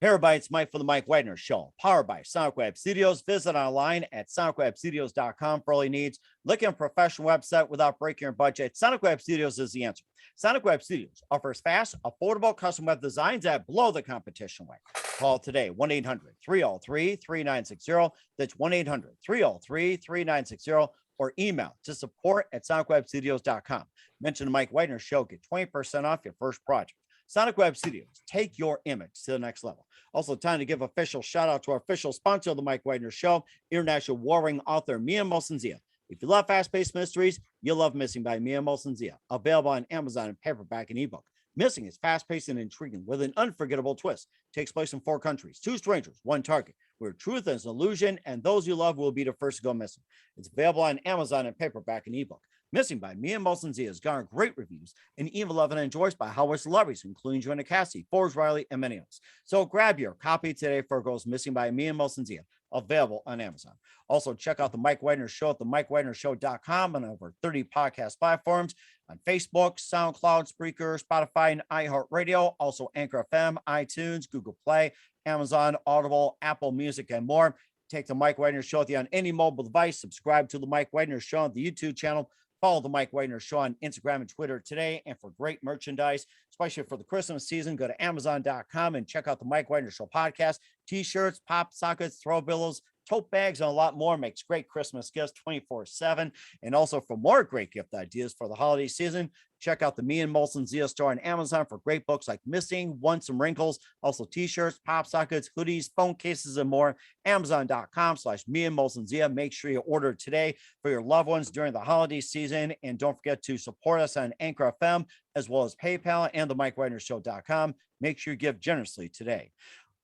Hey everybody, it's Mike for the Mike Wagner Show, powered by Sonic Web Studios. Visit online at sonicwebstudios.com for all your needs. Look at a professional website without breaking your budget. Sonic Web Studios is the answer. Sonic Web Studios offers fast, affordable custom web designs that blow the competition away. Call today, 1-800-303-3960. That's 1-800-303-3960. Or email to support@sonicwebstudios.com. Mention the Mike Wagner Show, get 20% off your first project. Sonic Web Studios, take your image to the next level. Also, time to give official shout out to our official sponsor of the Mike Wagner Show, international warring author Mia Molson-Zia. If you love fast-paced mysteries, you'll love Missing by Mia Molson-Zia. Available on Amazon in paperback and ebook. Missing is fast-paced and intriguing with an unforgettable twist. Takes place in 4 countries, 2 strangers, 1 target, where truth is an illusion and those you love will be the first to go missing. It's available on Amazon in paperback and ebook. Missing by Mia Molson-Zia has garnered great reviews and even loved and enjoyed by Howard celebrities, including Joanna Cassie, Forbes Riley, and many others. So grab your copy today for it goes Missing by Mia Molson-Zia, available on Amazon. Also, check out the Mike Wagner Show at themikewagnershow.com and over 30 podcast platforms on Facebook, SoundCloud, Spreaker, Spotify, and iHeartRadio. Also, Anchor FM, iTunes, Google Play, Amazon, Audible, Apple Music, and more. Take the Mike Wagner Show on any mobile device. Subscribe to the Mike Wagner Show on the YouTube channel. Follow the Mike Wagner Show on Instagram and Twitter today. And for great merchandise, especially for the Christmas season, go to Amazon.com and check out the Mike Wagner Show podcast. T-shirts, pop sockets, throw pillows, tote bags, and a lot more. Makes great Christmas gifts 24/7. And also for more great gift ideas for the holiday season, check out the Me and Molson-Zia store on Amazon for great books like Missing, Want Some Wrinkles, also t-shirts, pop sockets, hoodies, phone cases, and more. Amazon.com/Me and Molson-Zia. Make sure you order today for your loved ones during the holiday season. And don't forget to support us on Anchor FM, as well as PayPal and the MikeWagnerShow.com. Make sure you give generously today.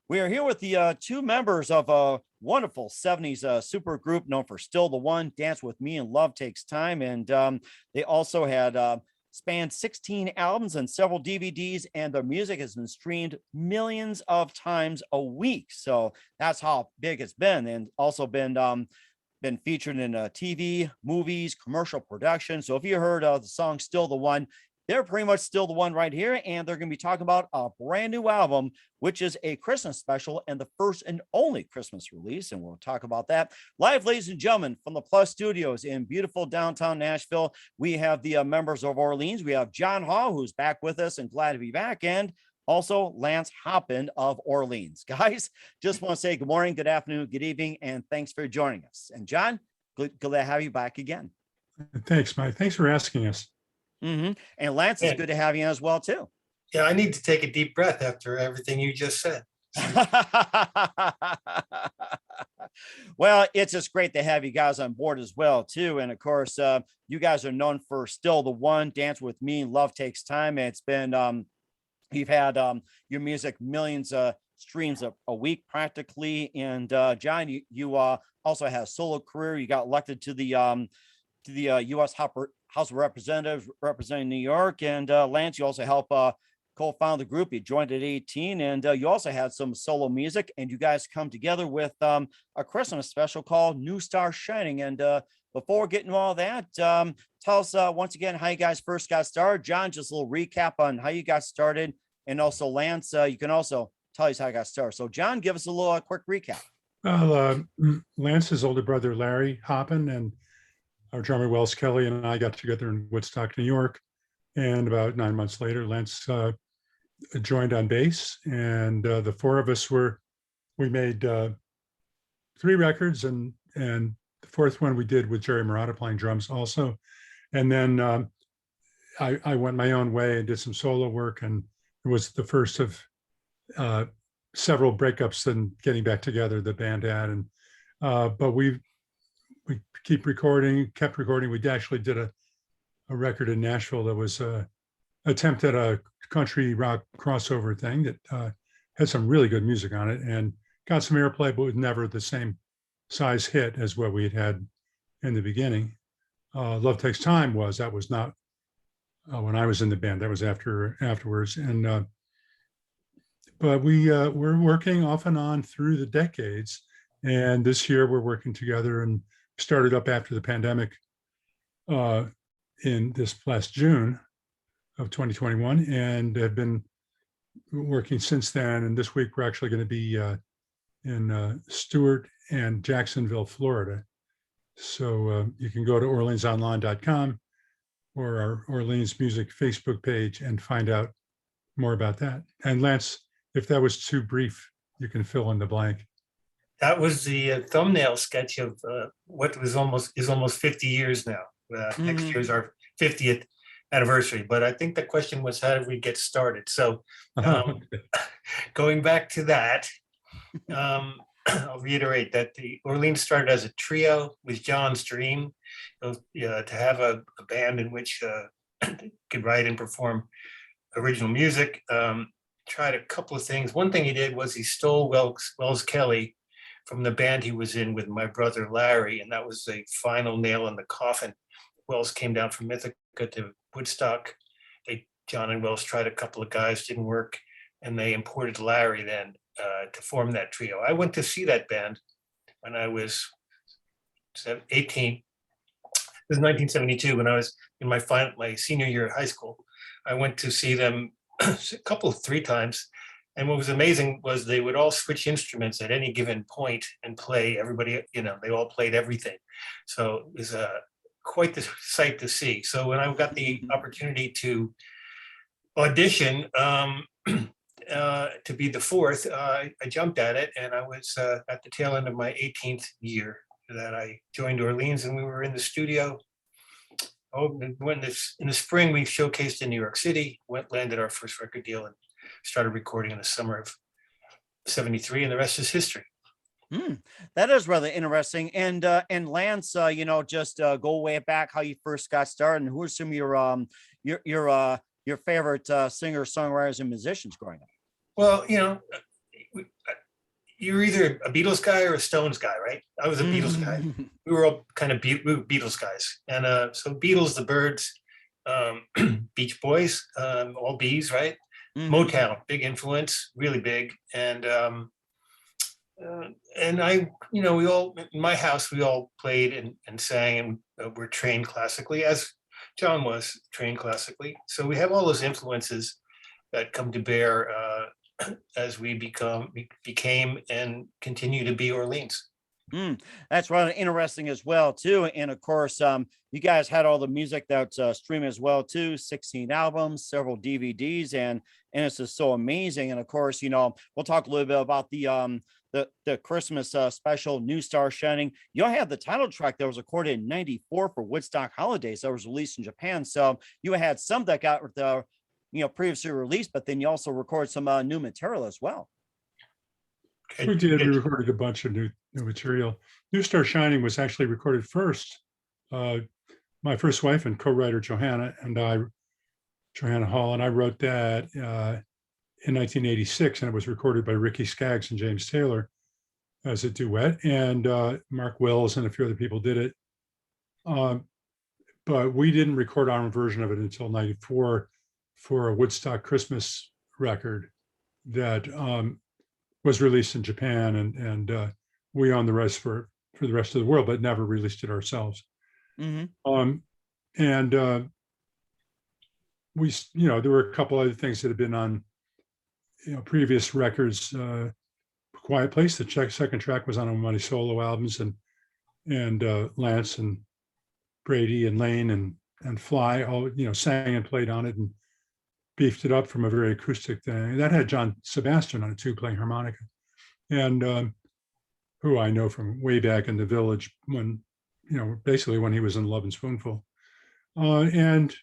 We are here with the 2 members of a wonderful 70s super group known for Still the One, Dance With Me, and Love Takes Time. And they also had spanned 16 albums and several DVDs, and their music has been streamed millions of times a week. So that's how big it's been, and also been featured in TV, movies, commercial production. So if you heard the song Still the One, they're pretty much still the one right here, and they're going to be talking about a brand new album, which is a Christmas special and the first and only Christmas release, and we'll talk about that. Live, ladies and gentlemen, from the Plus Studios in beautiful downtown Nashville, we have the members of Orleans. We have John Hall, who's back with us and glad to be back, and also Lance Hoppin of Orleans. Guys, just want to say good morning, good afternoon, good evening, and thanks for joining us. And John, good to have you back again. Thanks, Mike. Thanks for asking us. And Lance, it's good to have you as well too. Yeah, I need to take a deep breath after everything you just said. Well, it's just great to have you guys on board as well too. And of course, you guys are known for Still the One, Dance With Me, Love Takes Time. And it's been you've had your music millions of streams a week practically. And John, you also had a solo career. You got elected to the U.S. House of Representatives representing New York. And Lance, you also helped co-found the group. You joined at 18, and you also had some solo music, and you guys come together with a Christmas special called New Star Shining. And before getting all that, tell us once again how you guys first got started. John, just a little recap on how you got started, and also Lance, you can also tell us how you got started. So John, give us a little quick recap. Lance's older brother, Larry Hoppin, and our drummer, Wells Kelly, and I got together in Woodstock, New York. And about 9 months later, Lance joined on bass. And the 4 of us we made 3 records, and the 4th one we did with Jerry Murata playing drums also. And then I went my own way and did some solo work, and it was the first of several breakups and getting back together the band had. And but we kept recording. We actually did a record in Nashville that was a attempt at a country rock crossover thing that had some really good music on it and got some airplay, but was never the same size hit as what we had in the beginning. Love Takes Time was not when I was in the band. That was afterwards. And but we're working off and on through the decades. And this year we're working together and started up after the pandemic in this last June of 2021, and have been working since then. And this week we're actually going to be in Stewart and Jacksonville, Florida. So you can go to orleansonline.com or our Orleans Music Facebook page and find out more about that. And Lance, if that was too brief, you can fill in the blank. That was the thumbnail sketch of what is almost 50 years now. Next year's our 50th anniversary. But I think the question was, how did we get started? So going back to that, I'll reiterate that the Orleans started as a trio with John's dream of, to have a band in which could write and perform original music. Tried a couple of things. One thing he did was he stole Wells Kelly from the band he was in with my brother Larry, and that was the final nail in the coffin. Wells came down from Ithaca to Woodstock. John and Wells tried a couple of guys, didn't work, and they imported Larry then to form that trio. I went to see that band when I was 18. It was 1972 when I was in my senior year of high school. I went to see them three times. And what was amazing was they would all switch instruments at any given point and play. Everybody, they all played everything. So it was quite the sight to see. So when I got the opportunity to audition to be the fourth, I jumped at it, and I was at the tail end of my 18th year that I joined Orleans, and we were in the studio. In the spring, we showcased in New York City, landed our first record deal, and started recording in the summer of '73, and the rest is history. That is rather interesting. And Lance, just go way back how you first got started, and who are some of your favorite singer, songwriters, and musicians growing up? Well, you're either a Beatles guy or a Stones guy, right? I was a Beatles guy. We were all kind of Beatles guys, and so Beatles, the Byrds, Beach Boys, all B's, right? Motown, big influence, really big, and I, we all in my house, we all played and sang, and were trained classically, as John was trained classically. So we have all those influences that come to bear as we became and continue to be Orleans. That's rather interesting as well too. And of course, you guys had all the music that's streaming as well too. 16 albums, several DVDs, and it's just so amazing. And of course, we'll talk a little bit about the Christmas special, New Star Shining. You have the title track that was recorded in '94 for Woodstock Holidays that was released in Japan. So you had some that got the previously released, but then you also record some new material as well. We did. We recorded a bunch of new material. New Star Shining was actually recorded first. My first wife and co-writer Johanna Hall, and I wrote that in 1986, and it was recorded by Ricky Skaggs and James Taylor as a duet, and Mark Wells and a few other people did it. But we didn't record our own version of it until '94 for a Woodstock Christmas record that was released in Japan, and we own the rights for the rest of the world, but never released it ourselves. And we, there were a couple other things that had been on, previous records. Quiet Place, the second track was on one of my solo albums, and Lance and Brady and Lane and Fly all, sang and played on it and beefed it up from a very acoustic thing. That had John Sebastian on it too, playing harmonica, and who I know from way back in the Village when, basically when he was in Love and Spoonful. And,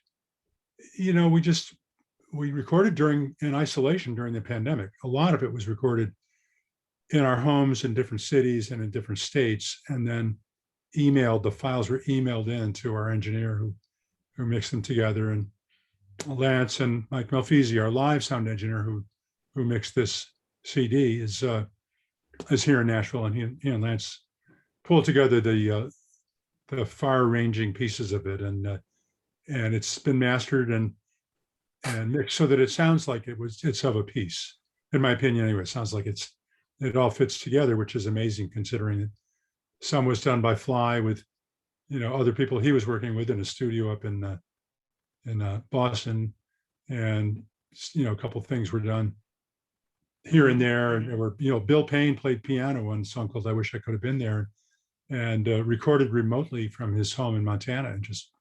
we recorded in isolation during the pandemic. A lot of it was recorded in our homes in different cities and in different states, and then the files were emailed in to our engineer who mixed them together. And Lance and Mike Malfisi, our live sound engineer who mixed this CD, is here in Nashville, and he and Lance pulled together the far-ranging pieces of it, and it's been mastered and mixed so that it sounds like it's of a piece. In my opinion, anyway, it sounds like it all fits together, which is amazing considering that some was done by Fly with other people he was working with in a studio up in Boston, and a couple of things were done here and there. And there were, Bill Payne played piano on a song called "I Wish I Could Have Been There," and recorded remotely from his home in Montana and just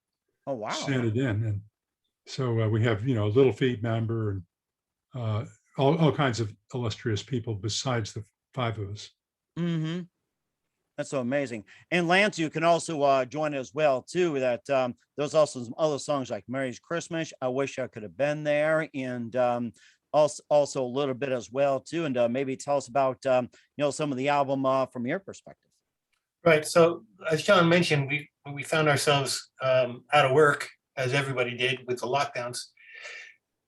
Oh, wow. sent it in. And so we have, Little Feat member and all kinds of illustrious people besides the five of us. Mm-hmm. That's so amazing. And Lance, you can also join as well too. That there's also some other songs like "Mary's Christmas," "I Wish I Could Have Been There," and also a little bit as well too. And maybe tell us about some of the album from your perspective. Right. So as John mentioned, we found ourselves out of work, as everybody did with the lockdowns.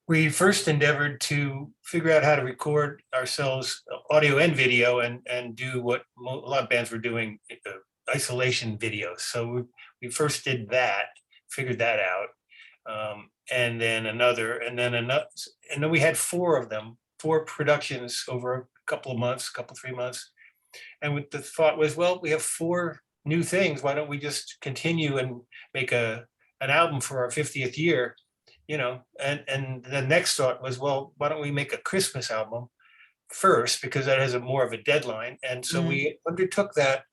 We first endeavored to figure out how to record ourselves audio and video and do what a lot of bands were doing, isolation videos. So we first did that, figured that out. And then another, and then we had four of them, four productions over a couple of months, 3 months. And the thought was, well, we have four new things. Why don't we just continue and make an album for our 50th year? And the next thought was, well, why don't we make a Christmas album first, because that has more of a deadline. And so we undertook that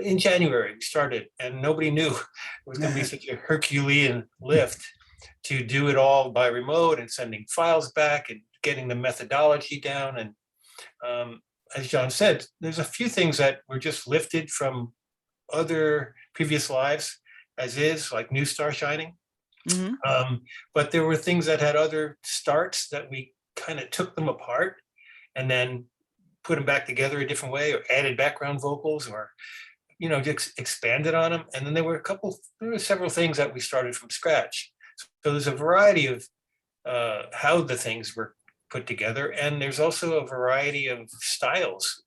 in January. We started, and nobody knew it was going to be such a Herculean lift to do it all by remote and sending files back and getting the methodology down. And as John said, there's a few things that were just lifted from other previous lives as is, like New Star Shining. But there were things that had other starts that we kind of took them apart and then put them back together a different way, or added background vocals, or just expanded on them. And then there were several things that we started from scratch. So there's a variety of how the things were put together, and there's also a variety of styles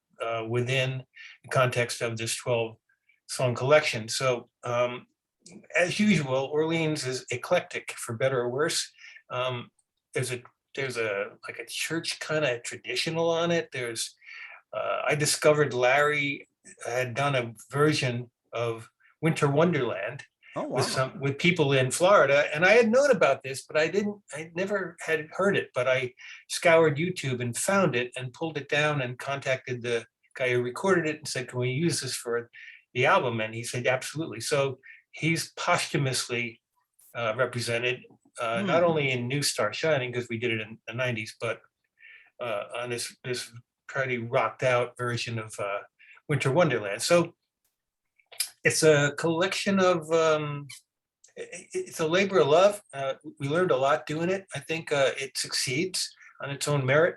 within the context of this 12-song collection. So as usual, Orleans is eclectic, for better or worse. There's a like a church kind of traditional on it. I discovered Larry had done a version of Winter Wonderland. Oh, wow. with people in Florida, and I had known about this, but I never had heard it. But I scoured YouTube and found it and pulled it down and contacted the guy who recorded it and said, "Can we use this for the album?" And he said, "Absolutely." So he's posthumously represented, not only in New Star Shining, because we did it in the 90s, but on this pretty rocked out version of Winter Wonderland. So it's a collection of, it's a labor of love. We learned a lot doing it. I think it succeeds on its own merit.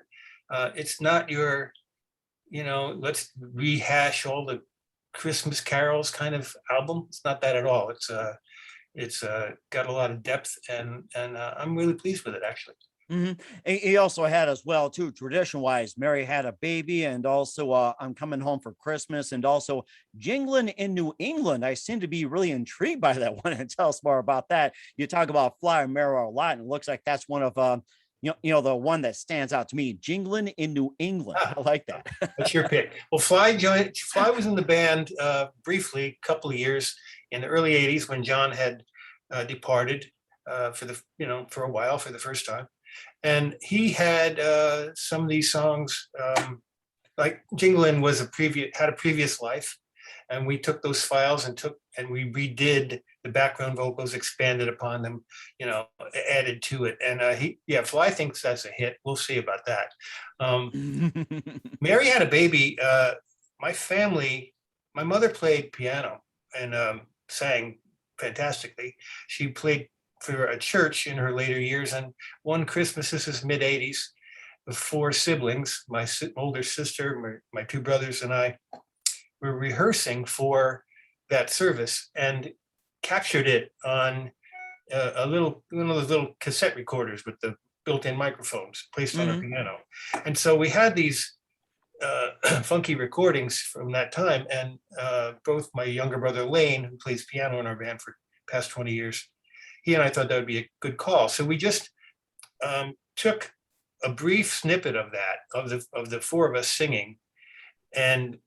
It's not your, let's rehash all the Christmas carols kind of album. It's not that at all. It's got a lot of depth, and I'm really pleased with it, actually. He also had as well too, tradition wise, Mary Had a Baby, and also I'm Coming Home for Christmas, and also Jingling in New England. I seem to be really intrigued by that one. And tell us more about that. You talk about Fly Mary a lot, and it looks like that's one of the one that stands out to me, Jingling in New England. I like that. That's your pick. Well, Fly was in the band briefly, a couple of years in the early 80s when John had departed for a while, for the first time. And he had some of these songs, like Jingling had a previous life, and we took those files and we redid the background vocals, expanded upon them, added to it. And Fly thinks that's a hit. We'll see about that. Mary Had a Baby. My mother played piano and sang fantastically. She played for a church in her later years, and one Christmas, this is mid 80s, the four siblings, my older sister, my two brothers, and I were rehearsing for that service and captured it on one of those little cassette recorders with the built-in microphones placed on a piano. And so we had these funky recordings from that time, and both my younger brother Lane, who plays piano in our band for the past 20 years, he and I thought that would be a good call. So we just took a brief snippet of that, of the four of us singing, and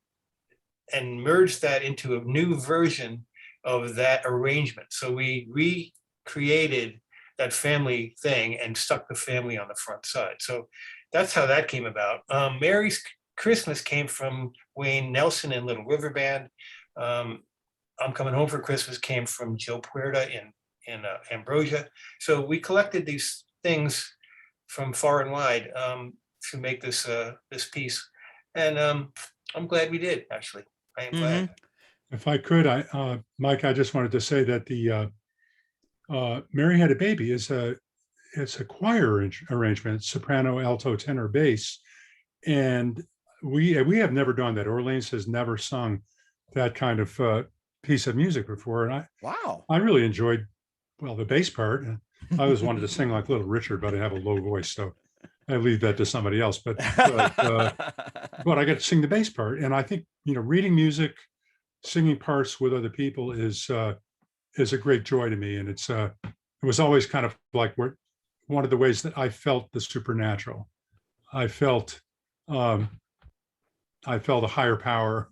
merged that into a new version of that arrangement. So we recreated that family thing and stuck the family on the front side. So that's how that came about. Mary's Christmas came from Wayne Nelson and Little River Band. I'm Coming Home for Christmas came from Joe Puerta in Ambrosia. So we collected these things from far and wide to make this this piece, and I'm glad we did. Actually, I am glad. If I could, Mike, I just wanted to say that the Mary Had a Baby is it's a choir arrangement, soprano, alto, tenor, bass, and we have never done that. Orleans has never sung that kind of piece of music before, and I really enjoyed the bass part. I always wanted to sing like Little Richard, but I have a low voice, so I leave that to somebody else. But I get to sing the bass part, and I think reading music, singing parts with other people is a great joy to me, and it was always kind of like one of the ways that I felt the supernatural. I felt a higher power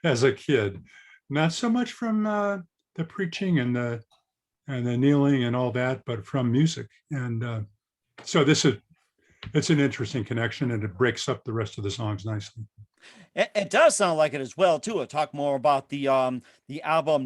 as a kid, not so much from the preaching and the kneeling and all that, but from music. And so it's an interesting connection, and it breaks up the rest of the songs nicely. It does sound like it as well, too. We'll talk more about the album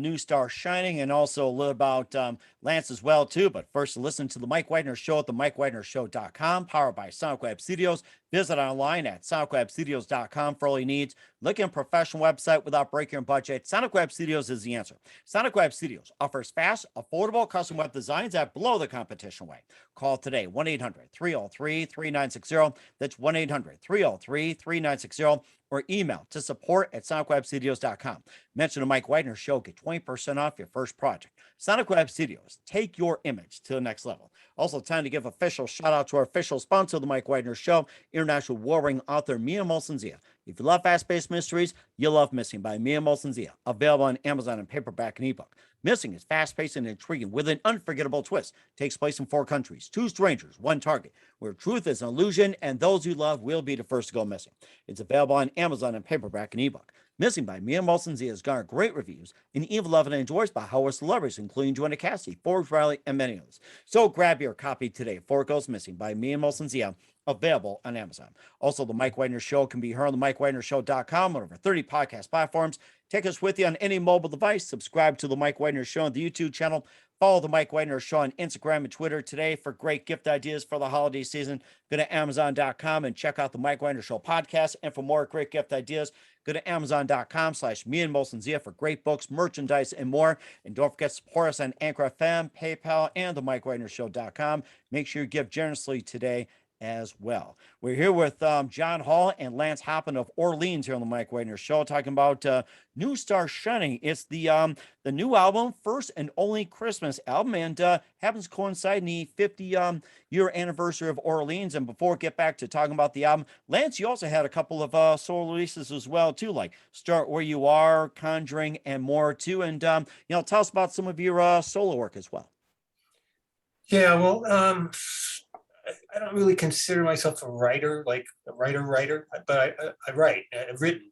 New Star Shining, and also a little about Lance as well, too. But first, listen to the Mike Widener Show at the MikeWidenerShow.com, powered by Sonic Web Studios. Visit online at SonicWebStudios.com for all your needs. Looking at a professional website without breaking your budget? Sonic Web Studios is the answer. Sonic Web Studios offers fast, affordable custom web designs that blow the competition away. Call today, 1-800-303-3960. That's 1-800-303-3960. Or email to support@sonicwebstudios.com. Mention the Mike Widener Show, get 20% off your first project. Sonic Web Studios, take your image to the next level. Also, time to give official shout out to our official sponsor of the Mike Widener Show, international warring author Mia Molson-Zia. If you love fast-paced mysteries, you'll love Missing by Mia Molson-Zia, available on Amazon in paperback and ebook. Missing is fast-paced and intriguing with an unforgettable twist. Takes place in 4 countries, 2 strangers, 1 target, where truth is an illusion and those you love will be the first to go missing. It's available on Amazon in paperback and ebook. Missing by Mia Molson-Zia has garnered great reviews and even loved and enjoyed by Howard celebrities, including Joanna Cassidy, Forbes Riley, and many others. So grab your copy today. 4 Goes Missing by Mia Molson-Zia, available on Amazon. Also, the Mike Widener Show can be heard on the MikeWidenerShow.com on over 30 podcast platforms. Take us with you on any mobile device. Subscribe to the Mike Widener Show on the YouTube channel. Follow the Mike Widener Show on Instagram and Twitter today for great gift ideas for the holiday season. Go to Amazon.com and check out the Mike Widener Show podcast. And for more great gift ideas, go to Amazon.com/Mia Molson-Zia for great books, merchandise, and more. And don't forget to support us on Anchor FM, PayPal, and the MikeWidenerShow.com. Make sure you give generously today as well. We're here with John Hall and Lance Hoppen of Orleans here on the Mike Widener Show, talking about New Star Shining. It's the new album, first and only Christmas album, and happens to coincide in the 50-year anniversary of Orleans. And before we get back to talking about the album, Lance, you also had a couple of solo releases as well, too, like Start Where You Are, Conjuring, and more, too. And, tell us about some of your solo work as well. Yeah, well, I don't really consider myself a writer, like a writer, but I write. I've written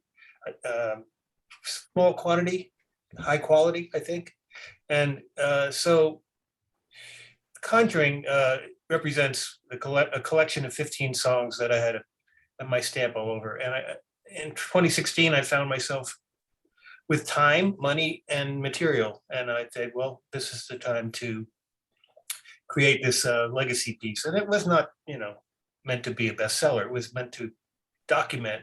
small quantity, high quality, I think. And so Conjuring represents a collection of 15 songs that I had my stamp all over. And in 2016, I found myself with time, money, and material. And I said, well, this is the time to create this legacy piece. And it was not, meant to be a bestseller. It was meant to document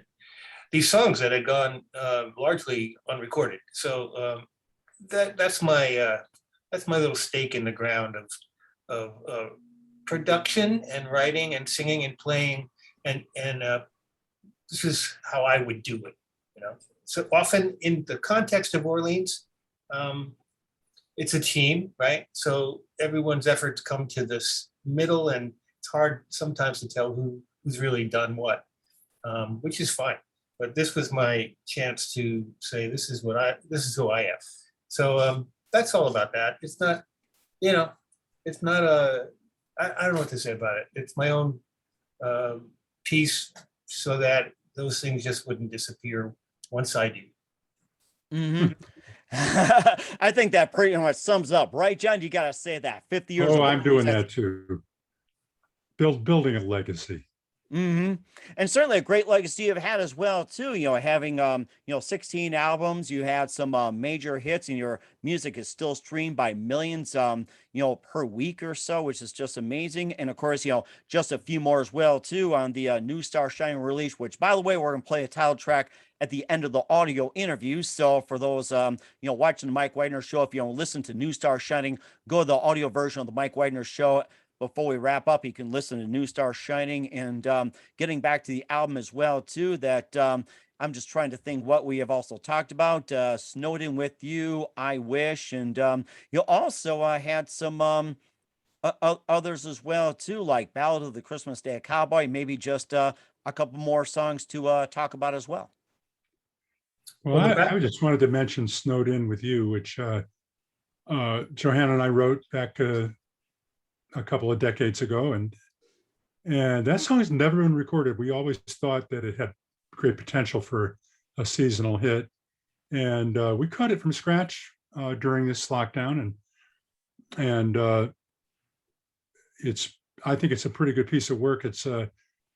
these songs that had gone largely unrecorded. So that's my little stake in the ground of production and writing and singing and playing. And this is how I would do it, So often in the context of Orleans, it's a team, right? So everyone's efforts come to this middle, and it's hard sometimes to tell who's really done what, which is fine. But this was my chance to say, this is who I am. So that's all about that. It's not, it's not I don't know what to say about it. It's my own piece, so that those things just wouldn't disappear once I do. Mm-hmm. I think that pretty much sums up, right, John? You got to say that 50 years. Oh, I'm doing that too. Building a legacy. And certainly a great legacy you've had as well, too. Having 16 albums, you had some major hits, and your music is still streamed by millions, per week or so, which is just amazing. And of course, just a few more as well, too, on the New Star Shining release. Which, by the way, we're gonna play a title track at the end of the audio interview. So for those watching the Mike Wagner Show, if you don't listen to New Star Shining, go to the audio version of the Mike Wagner Show. Before we wrap up, you can listen to New Star Shining. And getting back to the album as well, too, that I'm just trying to think what we have also talked about. Snowed In With You, I Wish. And you also had some others as well, too, like Ballad of the Christmas Day Cowboy, maybe just a couple more songs to talk about as well. Well, Well, I just wanted to mention Snowed In With You, which Johanna and I wrote back a couple of decades ago, and that song has never been recorded. We always thought that it had great potential for a seasonal hit, and we cut it from scratch during this lockdown, and I think it's a pretty good piece of work. It's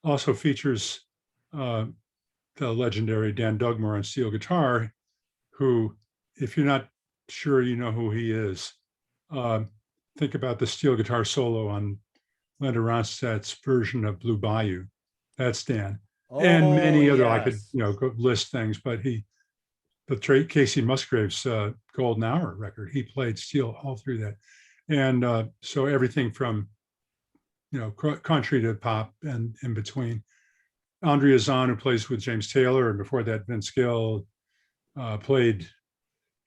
also features the legendary Dan Dugmore on steel guitar, who, if you're not sure you know who he is, think about the steel guitar solo on Linda Ronstadt's version of Blue Bayou. That's Dan. And many other, I could go list things, but the Casey Musgraves Golden Hour record, he played steel all through that. And so everything from country to pop and in between. Andrea Zahn, who plays with James Taylor, and before that Vince Gill, played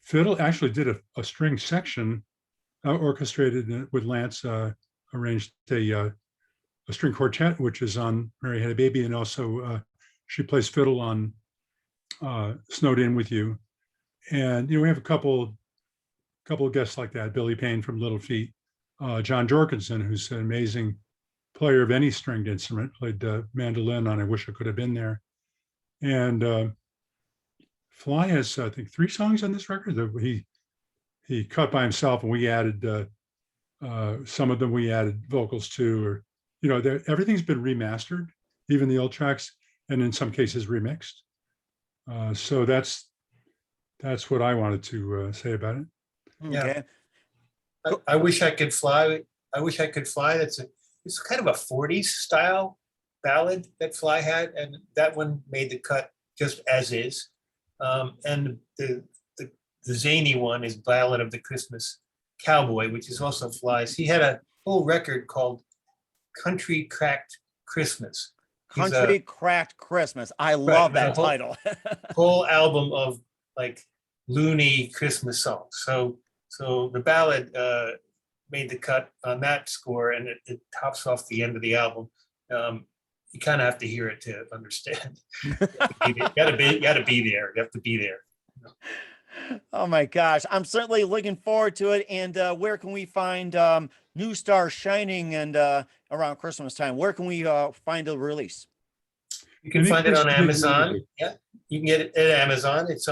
fiddle, actually did a string section, orchestrated with Lance, arranged a string quartet, which is on Mary Had a Baby, and also she plays fiddle on Snowed In With You. And we have a couple of guests like that. Billy Payne from Little Feat, John Jorgensen, who's an amazing player of any stringed instrument, played mandolin on I Wish I Could Have Been There. And Fly has, I think, 3 songs on this record that he cut by himself, and we added some of them. We added vocals to, or everything's been remastered, even the old tracks, and in some cases remixed. So that's what I wanted to say about it. Okay. I Wish I Could Fly. I Wish I Could Fly. It's kind of a 40s style ballad that Fly had, and that one made the cut just as is. And the zany one is Ballad of the Christmas Cowboy, which is also Fly's. He had a whole record called Country Cracked Christmas. Country Cracked Christmas. I love that title. Whole album of like loony Christmas songs. So the ballad made the cut on that score, and it tops off the end of the album. You kind of have to hear it to understand. You gotta be there. You have to be there. Oh my gosh, I'm certainly looking forward to it. And where can we find New Star Shining and around Christmas time? Where can we find the release? You can find it on Amazon. Yeah, you can get it at Amazon. It's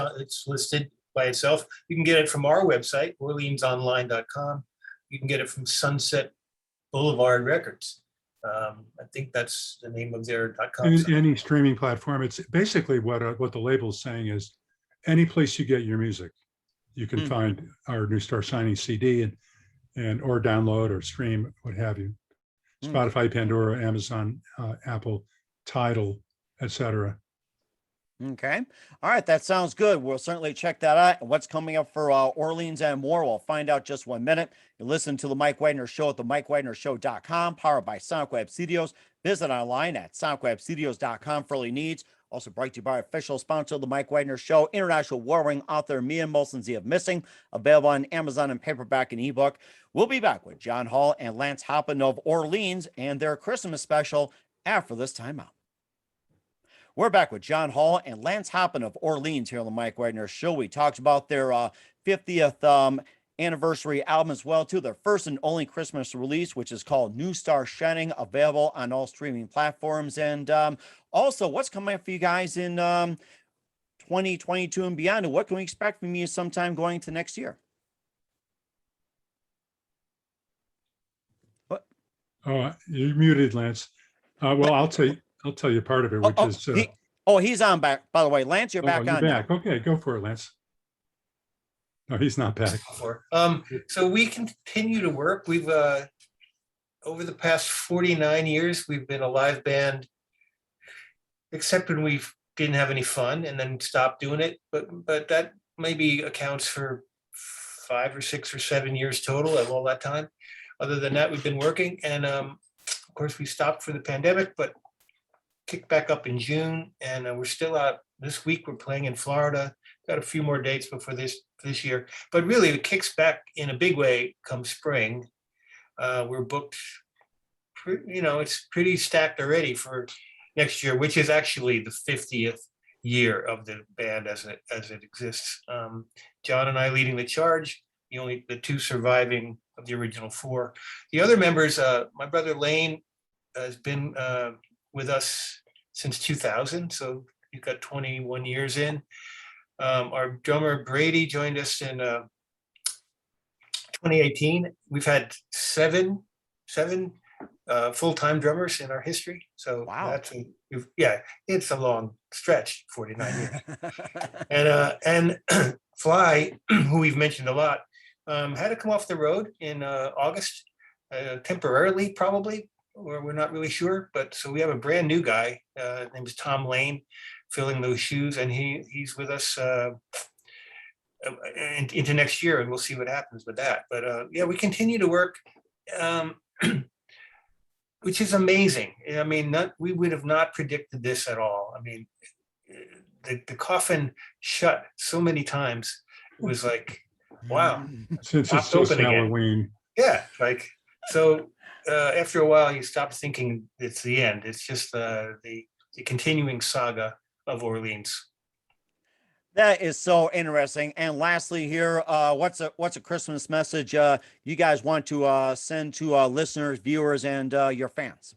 listed by itself. You can get it from our website, orleansonline.com. You can get it from Sunset Boulevard Records. I think that's the name of their .com. Any streaming platform. It's basically what the label is saying is, any place you get your music, you can find our New Star Shining CD and or download or stream, what have you. Spotify, Pandora, Amazon, Apple, Tidal, etc. Okay. All right. That sounds good. We'll certainly check that out. What's coming up for Orleans and more, we'll find out just 1 minute. You listen to the Mike Wagner Show at the MikeWagnerShow.com, powered by Sonic Web Studios. Visit online at SonicWebStudios.com for all your needs. Also brought to you by official sponsor of the Mike Wagner Show, international warring author Mia Molson's of Missing, available on Amazon and paperback and ebook. We'll be back with John Hall and Lance Hoppen of Orleans and their Christmas special after this timeout. We're back with John Hall and Lance Hoppen of Orleans here on the Mike Wagner Show. We talked about their 50th anniversary album as well, too. Their first and only Christmas release, which is called New Star Shining, available on all streaming platforms. And also, what's coming up for you guys in 2022 and beyond? And what can we expect from you sometime going to next year? What? Oh, you're muted, Lance. Well, I'll tell you. I'll tell you part of it, Oh, which is, he's on back. By the way, Lance, you're back you're on now. back. Okay, go for it, Lance. No, he's not back. So we continue to work. We've over the past 49 years, we've been a live band, except when we didn't have any fun and then stopped doing it. But that maybe accounts for 5 or 6 or 7 years total of all that time. Other than that, we've been working, and of course we stopped for the pandemic, but kicked back up in June, and we're still out this week. We're playing in Florida. Got a few more dates before this year, but really it kicks back in a big way come spring. We're booked, it's pretty stacked already for next year, which is actually the 50th year of the band as it exists. John and I leading the charge, the 2 surviving of the original 4. The other members, my brother Lane has been with us since 2000, so you've got 21 years in. Our drummer Brady joined us in 2018. We've had seven full-time drummers in our history. So wow, it's a long stretch, 49 years. And Fly, who we've mentioned a lot, had to come off the road in August, temporarily probably, or we're not really sure. But so we have a brand new guy, his name is Tom Lane, filling those shoes, and he's with us into next year, and we'll see what happens with that. But we continue to work, which is amazing. I mean, we would have not predicted this at all. I mean, the coffin shut so many times. It was like, wow. Since it's just Halloween. Yeah, like so. After a while, you stop thinking it's the end. It's just the continuing saga of Orleans. That is so interesting. And lastly here, what's a Christmas message you guys want to send to listeners, viewers, and your fans?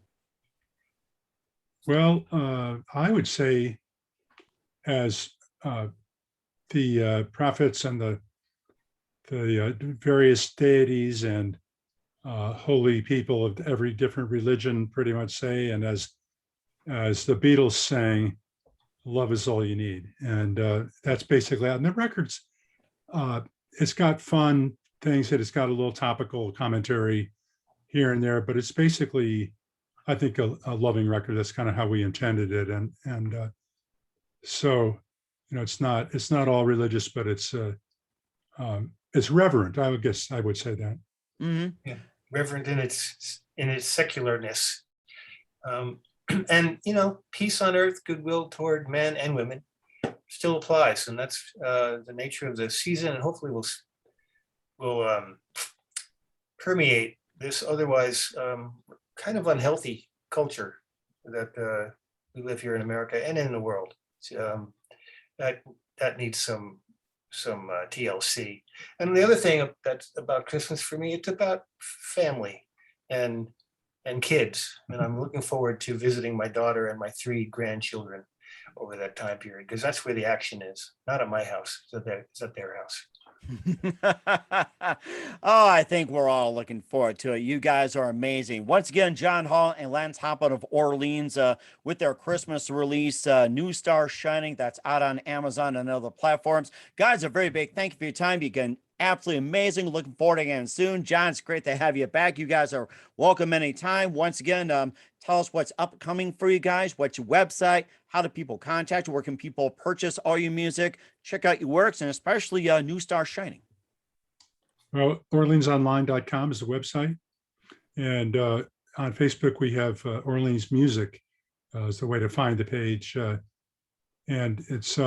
Well, I would say, as the prophets and the various deities and holy people of every different religion pretty much say, and as the Beatles sang, love is all you need. And that's basically out. And the record's, it's got fun things, that it's got a little topical commentary here and there, but it's basically, I think, a loving record. That's kind of how we intended it. And so, it's not all religious, but it's reverent. I would say that. Mm-hmm. Yeah, reverent in its secularness. And peace on earth, goodwill toward men and women still applies, and that's the nature of the season, and hopefully will permeate this otherwise kind of unhealthy culture that we live here in America and in the world. That needs some TLC. And the other thing that's about Christmas for me, it's about family and kids. And I'm looking forward to visiting my daughter and my 3 grandchildren over that time period, because that's where the action is, not at my house. It's at their house. Oh, I think we're all looking forward to it. You guys are amazing. Once again, John Hall and Lance Hoppin of Orleans with their Christmas release, New Star Shining. That's out on Amazon and other platforms. Guys, a very big thank you for your time. You can absolutely amazing. Looking forward to again soon. John, it's great to have you back. You guys are welcome anytime. Once again, tell us what's upcoming for you guys. What's your website? How do people contact you? Where can people purchase all your music? Check out your works, and especially New Star Shining. Well, OrleansOnline.com is the website. And on Facebook, we have Orleans Music is the way to find the page. And it's,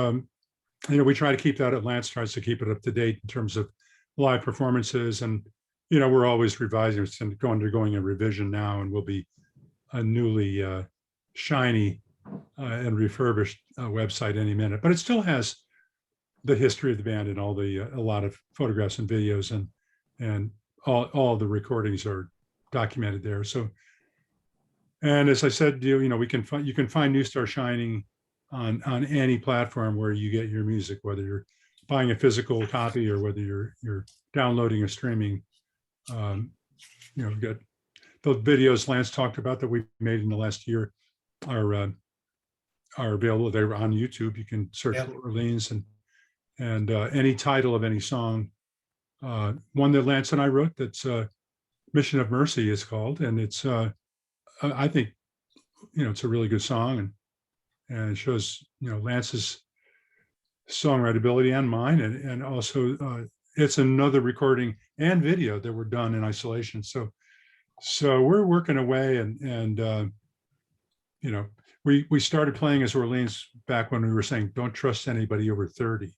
we try to keep that. Lance tries to keep it up to date in terms of live performances. And, we're always revising. It's undergoing a revision now, and will be a newly shiny and refurbished website any minute. But it still has the history of the band and a lot of photographs and videos, and all the recordings are documented there. So, and as I said, you can find New Star Shining on any platform where you get your music, whether you're buying a physical copy or whether you're downloading or streaming. We've got the videos Lance talked about that we made in the last year. are available. They're on YouTube. You can search Yeah. for Orleans and any title of any song. One that Lance and I wrote, that's Mission of Mercy is called, and it's I think it's a really good song, and it shows Lance's songwritability and mine, and also it's another recording and video that were done in isolation. So we're working away, and we started playing as Orleans back when we were saying don't trust anybody over 30,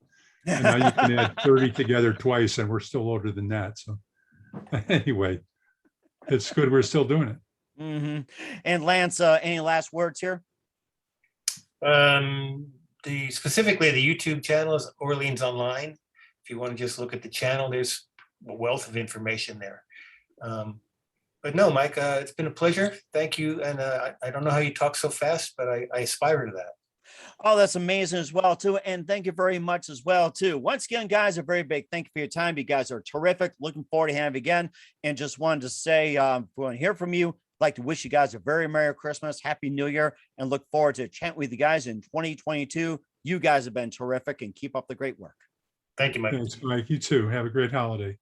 and now you can add 30 together twice, and we're still older than that. So anyway, it's good we're still doing it. And Lance, any last words here? Specifically the YouTube channel is Orleans Online. If you want to just look at the channel, there's a wealth of information there. But no, Mike, it's been a pleasure. Thank you. And I don't know how you talk so fast, but I aspire to that. Oh, that's amazing as well, too. And thank you very much as well, too. Once again, guys, a very big thank you for your time. You guys are terrific. Looking forward to having you again. And just wanted to say, if we want to hear from you, I'd like to wish you guys a very Merry Christmas, Happy New Year, and look forward to chatting with you guys in 2022. You guys have been terrific, and keep up the great work. Thank you, Mike. Thanks, Mike. You too. Have a great holiday.